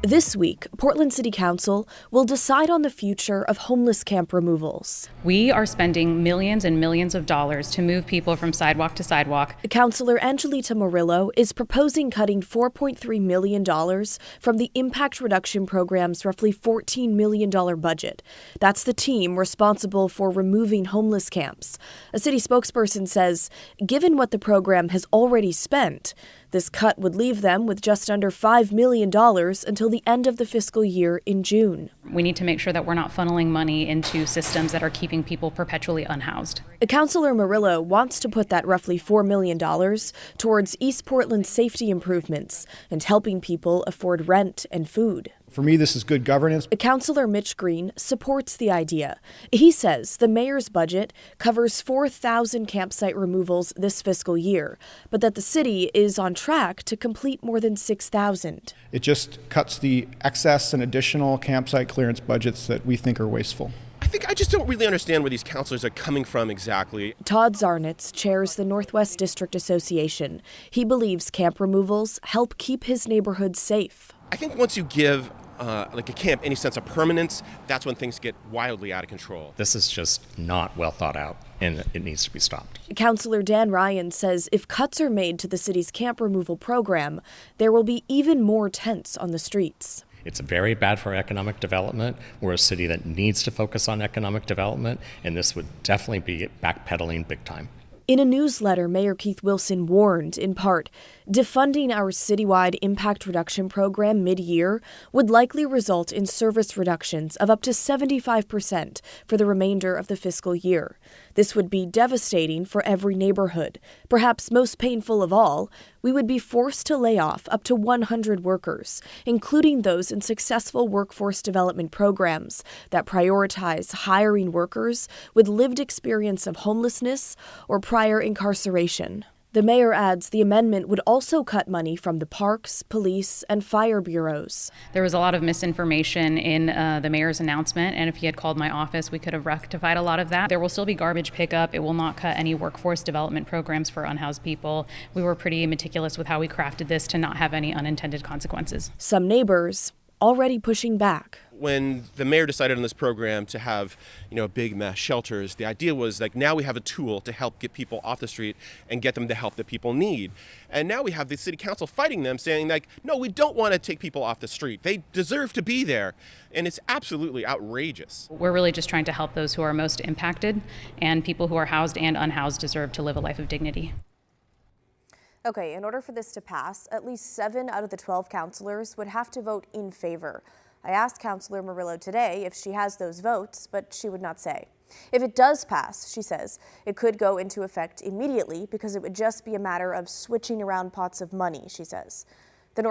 This week, Portland City Council will decide on the future of homeless camp removals. We are spending millions and millions of dollars to move people from sidewalk to sidewalk. Councilor Angelita Morillo is proposing cutting $4.3 million from the Impact Reduction Program's roughly $14 million budget. That's the team responsible for removing homeless camps. A city spokesperson says, given what the program has already spent, this cut would leave them with just under $5 million until the end of the fiscal year in June. We need to make sure that we're not funneling money into systems that are keeping people perpetually unhoused. Councilor Morillo wants to put that roughly $4 million towards East Portland's safety improvements and helping people afford rent and food. For me, this is good governance. Councilor Mitch Green supports the idea. He says the mayor's budget covers 4,000 campsite removals this fiscal year, but that the city is on track to complete more than 6,000. It just cuts the excess and additional campsite clearance budgets that we think are wasteful. I just don't really understand where these councilors are coming from exactly. Todd Zarnitz chairs the Northwest District Association. He believes camp removals help keep his neighborhood safe. I think once you give like a camp any sense of permanence, that's when things get wildly out of control. This is just not well thought out, and it needs to be stopped. Councilor Dan Ryan says if cuts are made to the city's camp removal program, there will be even more tents on the streets. It's very bad for economic development. We're a city that needs to focus on economic development, and this would definitely be backpedaling big time. In a newsletter, Mayor Keith Wilson warned, in part, defunding our citywide impact reduction program mid-year would likely result in service reductions of up to 75% for the remainder of the fiscal year. This would be devastating for every neighborhood. Perhaps most painful of all, we would be forced to lay off up to 100 workers, including those in successful workforce development programs that prioritize hiring workers with lived experience of homelessness or prior incarceration. The mayor adds the amendment would also cut money from the parks, police, and fire bureaus. There was a lot of misinformation in the mayor's announcement, and if he had called my office, we could have rectified a lot of that. There will still be garbage pickup. It will not cut any workforce development programs for unhoused people. We were pretty meticulous with how we crafted this to not have any unintended consequences. Some neighbors already pushing back. When the mayor decided on this program to have, big mass shelters, the idea was like now we have a tool to help get people off the street and get them the help that people need. And now we have the city council fighting them, saying like, no, we don't want to take people off the street. They deserve to be there. And it's absolutely outrageous. We're really just trying to help those who are most impacted, and people who are housed and unhoused deserve to live a life of dignity. Okay, in order for this to pass, at least 7 out of the 12 councilors would have to vote in favor. I asked Councilor Morillo today if she has those votes, but she would not say. If it does pass, she says, it could go into effect immediately because it would just be a matter of switching around pots of money, she says. The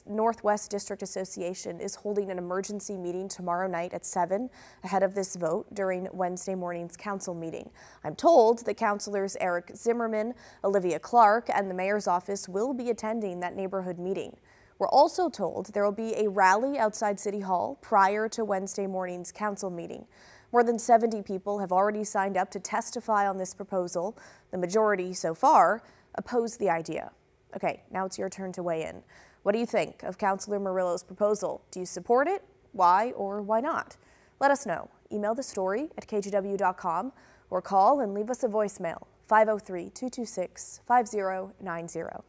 Northwest District Association is holding an emergency meeting tomorrow night at 7 ahead of this vote during Wednesday morning's council meeting. I'm told that councilors Eric Zimmerman, Olivia Clark, and the mayor's office will be attending that neighborhood meeting. We're also told there will be a rally outside City Hall prior to Wednesday morning's council meeting. More than 70 people have already signed up to testify on this proposal. The majority so far oppose the idea. Okay, now it's your turn to weigh in. What do you think of Councilor Morillo's proposal? Do you support it? Why or why not? Let us know. Email the story at kgw.com or call and leave us a voicemail, 503-226-5090.